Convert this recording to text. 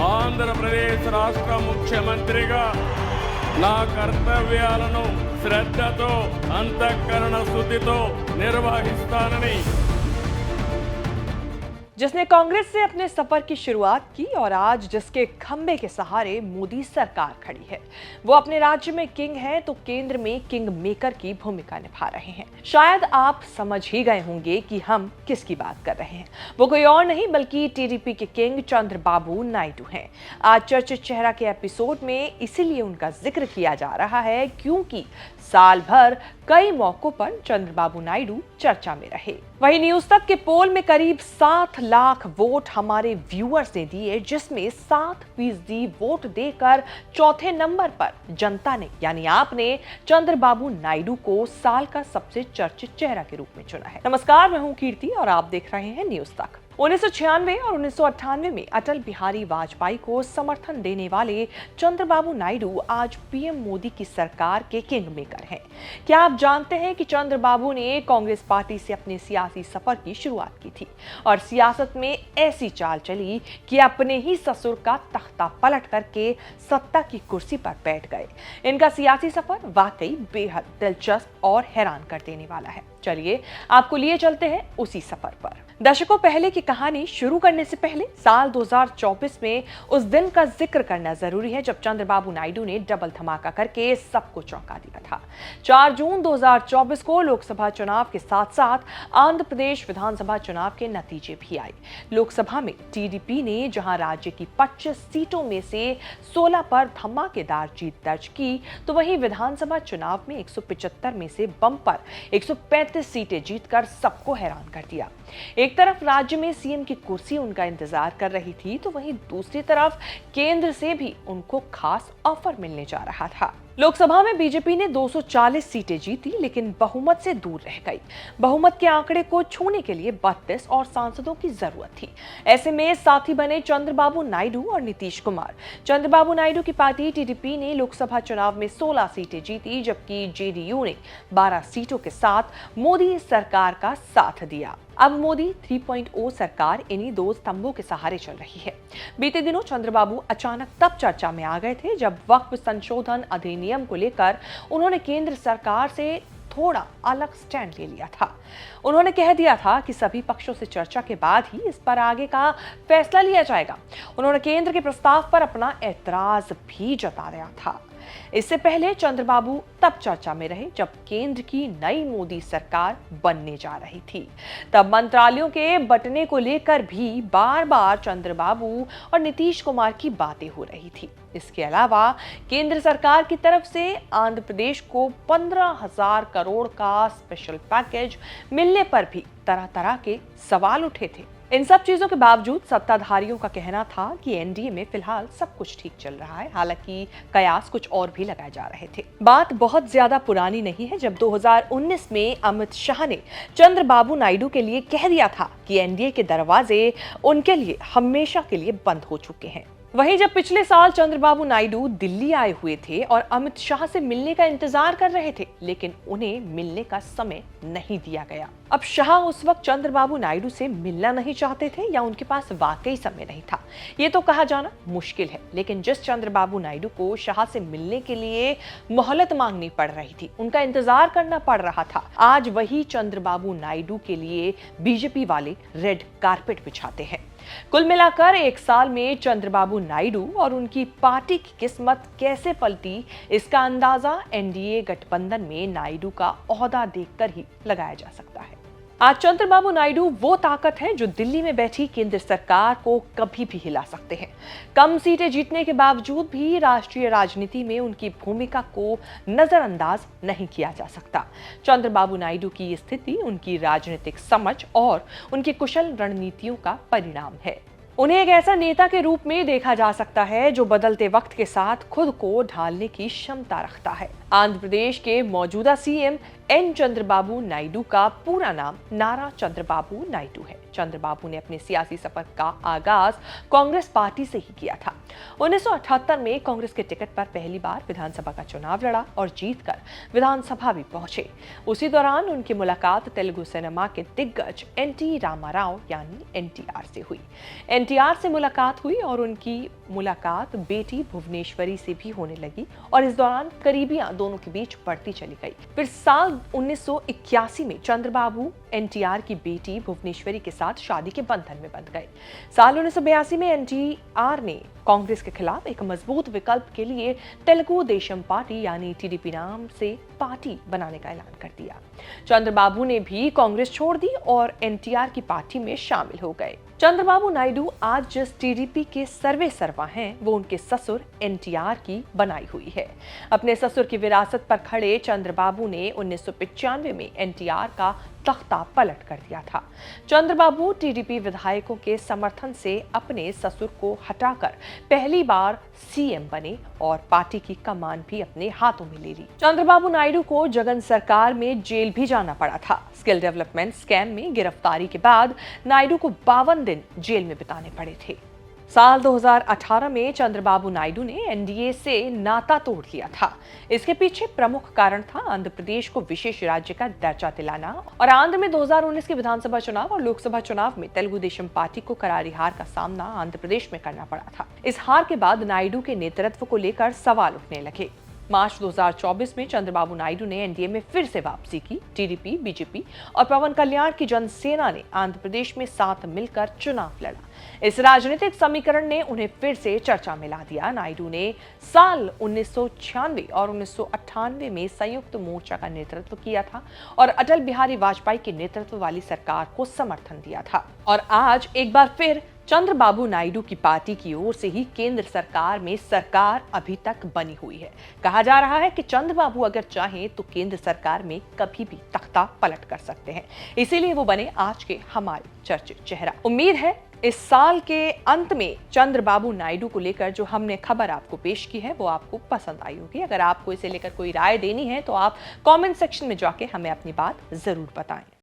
ఆంధ్రప్రదేశ్ రాష్ట్ర ముఖ్యమంత్రిగా నా కర్తవ్యాలను శ్రద్ధతో అంతఃకరణ శుద్ధితో నిర్వహిస్తానని जिसने कांग्रेस से अपने सफर की शुरुआत की और आज जिसके खंबे के सहारे मोदी सरकार खड़ी है, वो अपने राज्य में किंग है तो केंद्र में किंग मेकर की भूमिका निभा रहे हैं। शायद आप समझ ही गए होंगे कि हम किसकी बात कर रहे हैं। वो कोई और नहीं बल्कि टीडीपी के किंग चंद्रबाबू नायडू हैं। आज चर्चित चेहरा के एपिसोड में इसीलिए उनका जिक्र किया जा रहा है क्योंकि साल भर कई मौकों पर चंद्रबाबू नायडू चर्चा में रहे। वहीं न्यूज तक के पोल में करीब 7 लाख वोट हमारे व्यूअर्स ने दिए, जिसमें 7% वोट देकर चौथे नंबर पर जनता ने यानी आपने चंद्रबाबू नायडू को साल का सबसे चर्चित चेहरा के रूप में चुना है। नमस्कार, मैं हूं कीर्ति और आप देख रहे हैं न्यूज तक। 1996 और 1998 में अटल बिहारी वाजपेयी को समर्थन देने वाले चंद्रबाबू नायडू आज पीएम मोदी की सरकार के किंग मेकर हैं। क्या आप जानते हैं कि चंद्रबाबू ने कांग्रेस पार्टी से अपने सियासी सफर की शुरुआत की थी और सियासत में ऐसी चाल चली कि अपने ही ससुर का तख्ता पलट करके सत्ता की कुर्सी पर बैठ गए। इनका सियासी सफर वाकई बेहद दिलचस्प और हैरान कर देने वाला है। चलिए आपको लिए चलते हैं उसी सफर पर। दशकों पहले की कहानी शुरू करने से पहले साल 2024 में उस दिन का जिक्र करना जरूरी है जब चंद्रबाबू नायडू ने डबल धमाका करके सबको चौंका दिया था। 4 जून 2024 को लोकसभा चुनाव के साथ साथ आंध्र प्रदेश विधानसभा चुनाव के नतीजे भी आए। लोकसभा में टीडीपी ने जहां राज्य की 25 सीटों में से 16 पर धमाकेदार जीत दर्ज की, तो वहीं विधानसभा चुनाव में 175 में से बम्पर 135 सीटें जीतकर सबको हैरान कर दिया। एक तरफ राज्य में सीएम की कुर्सी उनका इंतजार कर रही थी, तो वहीं दूसरी तरफ केंद्र से भी उनको खास ऑफर मिलने जा रहा था। लोकसभा में बीजेपी ने 240 सीटें जीती, लेकिन बहुमत से दूर रह गई। बहुमत के आंकड़े को छूने के लिए 32 और सांसदों की जरूरत थी। ऐसे में साथी बने चंद्रबाबू नायडू और नीतीश कुमार। चंद्रबाबू नायडू की पार्टी टीडीपी ने लोकसभा चुनाव में 16 सीटें जीती, जबकि जेडीयू ने 12 सीटों के साथ मोदी सरकार का साथ दिया। अब मोदी 3.0 सरकार इन्हीं दो स्तंभों के सहारे चल रही है। बीते दिनों चंद्रबाबू अचानक तब चर्चा में आ गए थे जब वक्फ संशोधन अधिनियम को लेकर उन्होंने केंद्र सरकार से थोड़ा अलग स्टैंड ले लिया था। उन्होंने कह दिया था कि सभी पक्षों से चर्चा के बाद ही इस पर आगे का फैसला लिया जाएगा। उन्होंने केंद्र के प्रस्ताव पर अपना ऐतराज भी जता दिया था। इससे पहले चंद्रबाबू तब चर्चा में रहे जब केंद्र की नई मोदी सरकार बनने जा रही थी। तब मंत्रालयों के बंटने को लेकर भी बार बार चंद्रबाबू और नीतीश कुमार की बातें हो रही थी। इसके अलावा केंद्र सरकार की तरफ से आंध्र प्रदेश को 15,000 करोड़ का स्पेशल पैकेज मिलने पर भी तरह तरह के सवाल उठे थे। इन सब चीजों के बावजूद सत्ताधारियों का कहना था कि एनडीए में फिलहाल सब कुछ ठीक चल रहा है। हालांकि कयास कुछ और भी लगाए जा रहे थे। बात बहुत ज्यादा पुरानी नहीं है जब 2019 में अमित शाह ने चंद्रबाबू नायडू के लिए कह दिया था कि एनडीए के दरवाजे उनके लिए हमेशा के लिए बंद हो चुके हैं। वहीं जब पिछले साल चंद्रबाबू नायडू दिल्ली आए हुए थे और अमित शाह से मिलने का इंतजार कर रहे थे, लेकिन उन्हें मिलने का समय नहीं दिया गया। अब शाह उस वक्त चंद्रबाबू नायडू से मिलना नहीं चाहते थे या उनके पास वाकई समय नहीं था, ये तो कहा जाना मुश्किल है। लेकिन जिस चंद्रबाबू नायडू को शाह से मिलने के लिए मोहलत मांगनी पड़ रही थी, उनका इंतजार करना पड़ रहा था, आज वही चंद्रबाबू नायडू के लिए बीजेपी वाले रेड कारपेट बिछाते हैं। कुल मिलाकर एक साल में चंद्रबाबू नायडू और उनकी पार्टी की किस्मत कैसे पलटी, इसका अंदाजा एनडीए गठबंधन में नायडू का ओहदा देखकर ही लगाया जा सकता है। आज चंद्रबाबू नायडू वो ताकत है जो दिल्ली में बैठी केंद्र सरकार को कभी भी हिला सकते हैं। कम सीटें जीतने के बावजूद भी राष्ट्रीय राजनीति में उनकी भूमिका को नजरअंदाज नहीं किया जा सकता। चंद्रबाबू नायडू की स्थिति उनकी राजनीतिक समझ और उनकी कुशल रणनीतियों का परिणाम है। उन्हें एक ऐसा नेता के रूप में देखा जा सकता है जो बदलते वक्त के साथ खुद को ढालने की क्षमता रखता है। आंध्र प्रदेश के मौजूदा सीएम एन चंद्रबाबू नायडू का पूरा नाम नारा चंद्रबाबू नायडू है। चंद्रबाबू ने अपने सियासी सफर का आगाज कांग्रेस पार्टी से ही किया था। 1978 में कांग्रेस के टिकट पर पहली बार विधानसभा का चुनाव लड़ा और जीतकर विधानसभा भी पहुंचे। उसी दौरान उनकी मुलाकात तेलुगु सिनेमा के दिग्गज एनटी रामाराव यानी एनटीआर से हुई। एनटीआर से मुलाकात हुई और उनकी मुलाकात बेटी भुवनेश्वरी से भी होने लगी और इस दौरान करीबियां दोनों के बीच बढ़ती चली गई। फिर साल 1981 में चंद्रबाबू एनटीआर की बेटी भुवनेश्वरी के साथ शादी के बंधन में बंध गए। साल 1982 में एनटीआर ने कांग्रेस के खिलाफ एक मजबूत विकल्प के लिए तेलुगु देशम पार्टी यानी टीडीपी नाम से पार्टी बनाने का ऐलान कर दिया। चंद्रबाबू ने भी कांग्रेस छोड़ दी और एनटीआर की पार्टी में शामिल हो गए। चंद्रबाबू नायडू आज जिस टीडीपी के सर्वे सर्वा हैं, वो उनके ससुर एनटीआर की बनाई हुई है। अपने ससुर की विरासत पर खड़े चंद्रबाबू ने 1995 में एनटीआर का तख्ता पलट कर दिया था। चंद्रबाबू टीडीपी विधायकों के समर्थन से अपने ससुर को हटाकर पहली बार सीएम बने और पार्टी की कमान भी अपने हाथों में ले ली। चंद्रबाबू नायडू को जगन सरकार में जेल भी जाना पड़ा था। स्किल डेवलपमेंट स्कैम में गिरफ्तारी के बाद नायडू को 52 दिन जेल में बिताने पड़े थे। साल 2018 में चंद्रबाबू नायडू ने एनडीए से नाता तोड़ लिया था। इसके पीछे प्रमुख कारण था आंध्र प्रदेश को विशेष राज्य का दर्जा दिलाना और आंध्र में 2019 के विधानसभा चुनाव और लोकसभा चुनाव में तेलुगु देशम पार्टी को करारी हार का सामना आंध्र प्रदेश में करना पड़ा था। इस हार के बाद नायडू के नेतृत्व को लेकर सवाल उठने लगे। मार्च 2024 में चंद्रबाबू नायडू ने एनडीए में फिर से वापसी की। टीडीपी, बीजेपी और पवन कल्याण की जनसेना ने आंध्र प्रदेश में साथ मिलकर चुनाव लड़ा। इस राजनीतिक समीकरण ने उन्हें फिर से चर्चा में ला दिया। नायडू ने साल 1996 और 1998 में संयुक्त मोर्चा का नेतृत्व किया था और अटल बिहारी वाजपेयी के नेतृत्व वाली सरकार को समर्थन दिया था। और आज एक बार फिर चंद्रबाबू नायडू की पार्टी की ओर से ही केंद्र सरकार में सरकार अभी तक बनी हुई है। कहा जा रहा है कि चंद्रबाबू अगर चाहें तो केंद्र सरकार में कभी भी तख्ता पलट कर सकते हैं। इसीलिए वो बने आज के हमारे चर्चित चेहरा। उम्मीद है इस साल के अंत में चंद्रबाबू नायडू को लेकर जो हमने खबर आपको पेश की है वो आपको पसंद आई होगी। अगर आपको इसे लेकर कोई राय देनी है तो आप कमेंट सेक्शन में जाके हमें अपनी बात जरूर बताएं।